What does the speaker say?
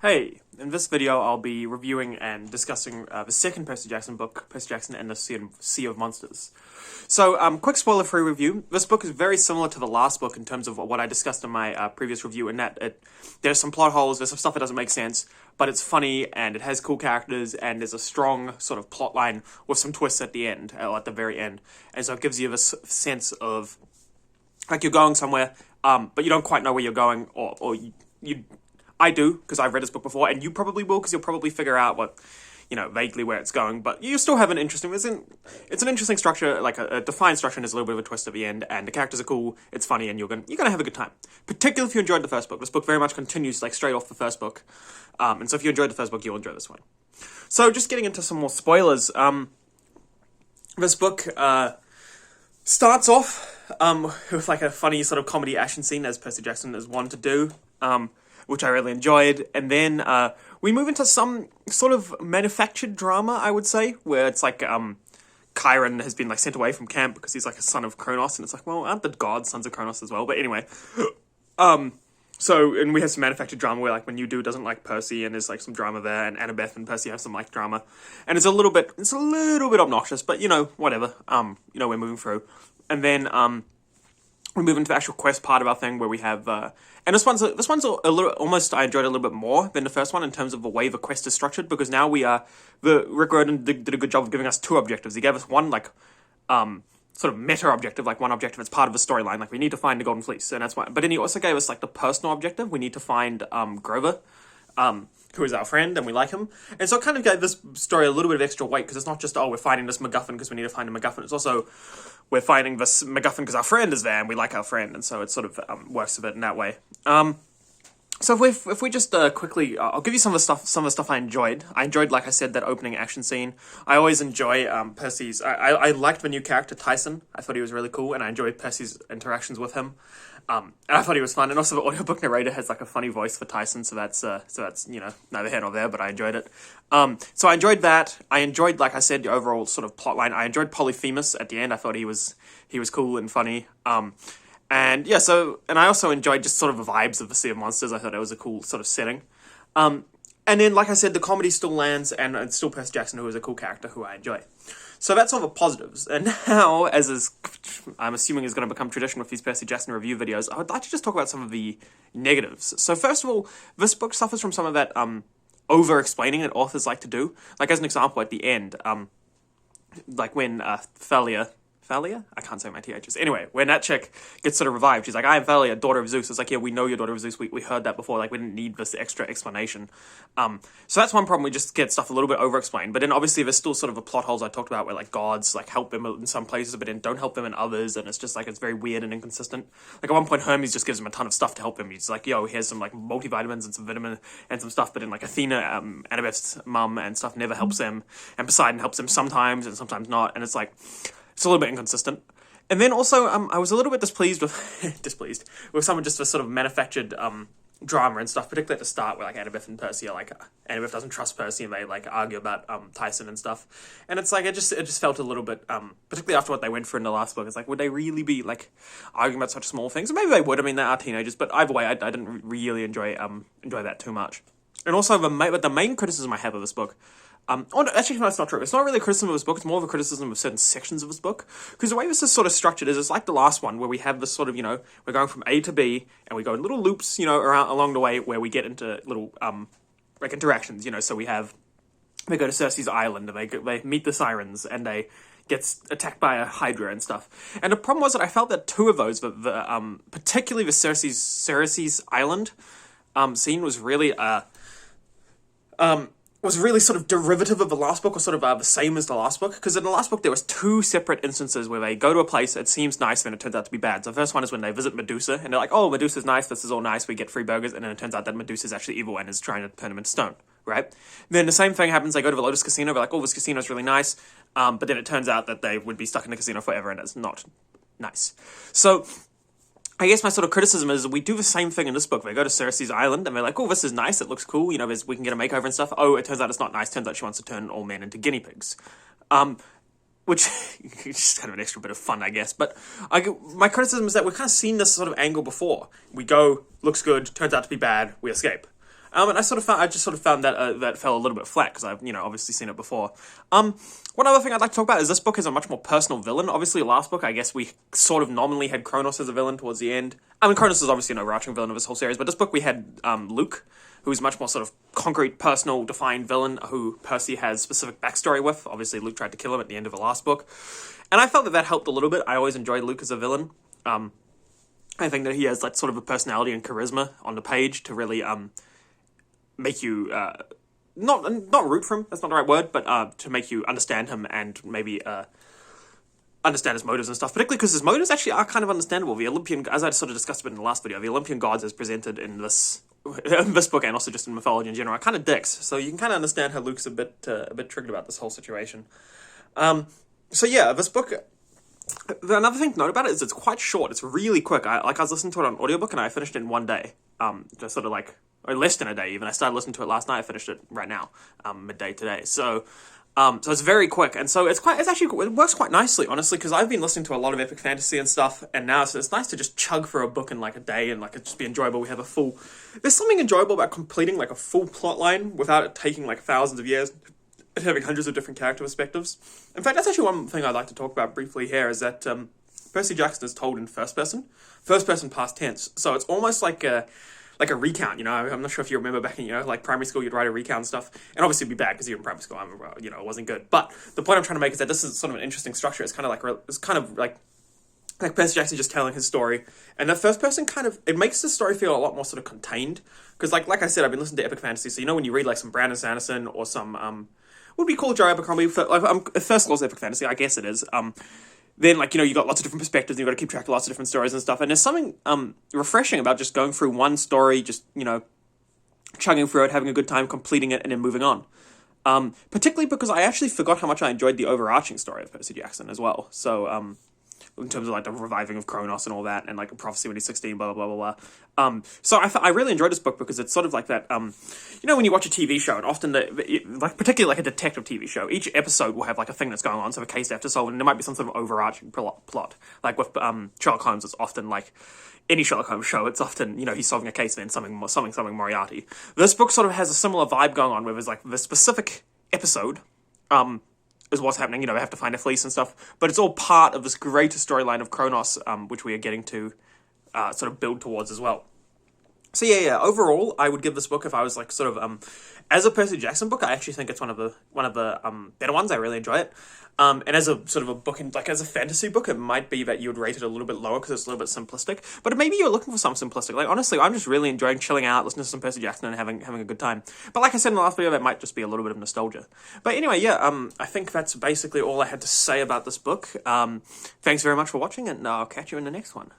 Hey, in this video I'll be reviewing and discussing the second Percy Jackson book, Percy Jackson and the Sea of Monsters. So, quick spoiler-free review. This book is very similar to the last book in terms of what I discussed in my previous review, in that there's some plot holes, there's some stuff that doesn't make sense, but it's funny, and it has cool characters, and there's a strong sort of plot line with some twists at the end, or at the very end. And so it gives you this sense of, like, you're going somewhere, but you don't quite know where you're going, or you I do, because I've read this book before, and you probably will, because you'll probably figure out vaguely where it's going, but you still have it's an interesting structure, like a defined structure, and there's a little bit of a twist at the end, and the characters are cool, it's funny, and you're gonna have a good time. Particularly if you enjoyed the first book. This book very much continues, like, straight off the first book, and so if you enjoyed the first book, you'll enjoy this one. So, just getting into some more spoilers, this book, starts off, with, like, a funny sort of comedy action scene, as Percy Jackson is wont to do, which I really enjoyed, and then we move into some sort of manufactured drama, I would say, where it's like Chiron has been like sent away from camp because he's like a son of Kronos, and it's like, well, aren't the gods sons of Kronos as well? But anyway, and we have some manufactured drama where, like, when you do doesn't like Percy, and there's like some drama there, and Annabeth and Percy have some like drama, and it's a little bit obnoxious, but whatever. We're moving through, and then we move into the actual quest part of our thing, where we have, and this one's a little, almost, I enjoyed it a little bit more than the first one in terms of the way the quest is structured, because now Rick Riordan did a good job of giving us two objectives. He gave us one, like, sort of meta objective, like one objective that's part of the storyline, like we need to find the Golden Fleece, and that's why, but then he also gave us, like, the personal objective, we need to find, Grover, who is our friend, and we like him. And so it kind of gave this story a little bit of extra weight, because it's not just, oh, we're finding this MacGuffin because we need to find a MacGuffin. It's also, we're finding this MacGuffin because our friend is there, and we like our friend, and so it sort of works a bit in that way. So if we just quickly, I'll give you some of the stuff I enjoyed. I enjoyed, like I said, that opening action scene. I always enjoy Percy's. I liked the new character Tyson. I thought he was really cool, and I enjoyed Percy's interactions with him. And I thought he was fun, and also the audiobook narrator has like a funny voice for Tyson, so that's neither here nor there, but I enjoyed it. So I enjoyed that. I enjoyed, like I said, the overall sort of plotline. I enjoyed Polyphemus at the end. I thought he was cool and funny. And yeah, and I also enjoyed just sort of the vibes of the Sea of Monsters. I thought it was a cool sort of setting. And then, like I said, the comedy still lands, and it's still Percy Jackson, who is a cool character who I enjoy. So that's all the positives. And now, I'm assuming is going to become tradition with these Percy Jackson review videos, I would like to just talk about some of the negatives. So first of all, this book suffers from some of that over-explaining that authors like to do. Like, as an example, at the end, like when Thalia? I can't say my THs. Anyway, when that chick gets sort of revived, she's like, I am Thalia, daughter of Zeus. It's like, yeah, we know you're daughter of Zeus. We heard that before. Like, we didn't need this extra explanation. So that's one problem. We just get stuff a little bit over-explained. But then, obviously, there's still sort of the plot holes I talked about where, like, gods, like, help them in some places, but then don't help them in others. And it's just, like, it's very weird and inconsistent. Like, at one point, Hermes just gives him a ton of stuff to help him. He's like, yo, here's some, like, multivitamins and some vitamin and some stuff. But then, like, Athena, Annabeth's mum and stuff never helps them. And Poseidon helps them sometimes and sometimes not. And it's, like, it's a little bit inconsistent. And then also, I was a little bit displeased with some of just the sort of manufactured drama and stuff, particularly at the start, where like Annabeth and Percy are like, Annabeth doesn't trust Percy, and they like argue about Tyson and stuff. And it's like it just felt a little bit, particularly after what they went through in the last book. It's like, would they really be like arguing about such small things? Maybe they would. I mean, they are teenagers, but either way, I didn't really enjoy that too much. And also, the main criticism I have of this book. Actually, no, that's not true. It's not really a criticism of this book, it's more of a criticism of certain sections of this book. Because the way this is sort of structured is, it's like the last one, where we have this sort of, we're going from A to B, and we go in little loops, around along the way, where we get into little, like, interactions, so they go to Circe's island, and they meet the sirens, and they get attacked by a hydra and stuff. And the problem was that I felt that two of those, particularly the Circe's island, scene was really, was really sort of derivative of the last book, or sort of the same as the last book, because in the last book there was two separate instances where they go to a place, it seems nice, then it turns out to be bad. So the first one is when they visit Medusa, and they're like, oh, Medusa's nice, this is all nice, we get free burgers, and then it turns out that Medusa's actually evil and is trying to turn them into stone, right? Then the same thing happens, they go to the Lotus Casino, they're like, oh, this casino's really nice, but then it turns out that they would be stuck in the casino forever, and it's not nice. So I guess my sort of criticism is we do the same thing in this book. They go to Circe's island, and they're like, oh, this is nice, it looks cool, we can get a makeover and stuff. Oh, it turns out it's not nice, turns out she wants to turn all men into guinea pigs. Which is just kind of an extra bit of fun, I guess. But my criticism is that we've kind of seen this sort of angle before. We go, looks good, turns out to be bad, we escape. And I just sort of found that that fell a little bit flat because I've obviously seen it before. One other thing I'd like to talk about is this book is a much more personal villain. Obviously, last book I guess we sort of nominally had Kronos as a villain towards the end. I mean, Kronos is obviously an overarching villain of this whole series, but this book we had Luke, who's much more sort of concrete, personal, defined villain who Percy has specific backstory with. Obviously, Luke tried to kill him at the end of the last book, and I felt that helped a little bit. I always enjoyed Luke as a villain. I think that he has like sort of a personality and charisma on the page to really make you not root for him. That's not the right word, but to make you understand him and maybe understand his motives and stuff. Particularly because his motives actually are kind of understandable. The Olympian, as I sort of discussed a bit in the last video, the Olympian gods as presented in this book and also just in mythology in general are kind of dicks. So you can kind of understand how Luke's a bit triggered about this whole situation. So yeah, this book. Another thing to note about it is it's quite short. It's really quick. I was listening to it on audiobook and I finished it in one day. Just sort of like, or less than a day even. I started listening to it last night. I finished it right now, midday today. So it's very quick, and so it works quite nicely, honestly, because I've been listening to a lot of epic fantasy and stuff, and now it's nice to just chug through a book in like a day and like it just be enjoyable. There's something enjoyable about completing like a full plot line without it taking like thousands of years and having hundreds of different character perspectives. In fact, that's actually one thing I'd like to talk about briefly here, is that Percy Jackson is told in first person past tense, so it's almost like a recount, I'm not sure if you remember back in, like primary school, you'd write a recount and stuff, and obviously it'd be bad because you're in primary school, it wasn't good, but the point I'm trying to make is that this is sort of an interesting structure. It's kind of like Percy Jackson just telling his story, and the first person it makes the story feel a lot more sort of contained, because like I said, I've been listening to epic fantasy, so when you read like some Brandon Sanderson or some, what would we call Joe Abercrombie, first law's epic fantasy, I guess it is, then, you got lots of different perspectives, and you've got to keep track of lots of different stories and stuff, and there's something refreshing about just going through one story, just, chugging through it, having a good time, completing it, and then moving on. Particularly because I actually forgot how much I enjoyed the overarching story of Percy Jackson as well, so, in terms of, like, the reviving of Kronos and all that, and, like, a prophecy when he's 16, blah, blah, blah, blah, blah. So I really enjoyed this book because it's sort of like that, when you watch a TV show, and often, particularly like a detective TV show, each episode will have, like, a thing that's going on, so a case they have to solve, and there might be some sort of overarching plot. Like, with Sherlock Holmes, it's often, like, any Sherlock Holmes show, it's often, he's solving a case, then something Moriarty. This book sort of has a similar vibe going on, where there's, like, the specific episode, is what's happening, they have to find a fleece and stuff, but it's all part of this greater storyline of Kronos, which we are getting to sort of build towards as well. So yeah, overall, I would give this book, if I was like sort of, as a Percy Jackson book, I actually think it's one of the better ones. I really enjoy it. And as a sort of a book, as a fantasy book, it might be that you would rate it a little bit lower because it's a little bit simplistic. But maybe you're looking for something simplistic. Like, honestly, I'm just really enjoying chilling out, listening to some Percy Jackson and having a good time. But like I said in the last video, that might just be a little bit of nostalgia. But anyway, yeah, I think that's basically all I had to say about this book. Thanks very much for watching, and I'll catch you in the next one.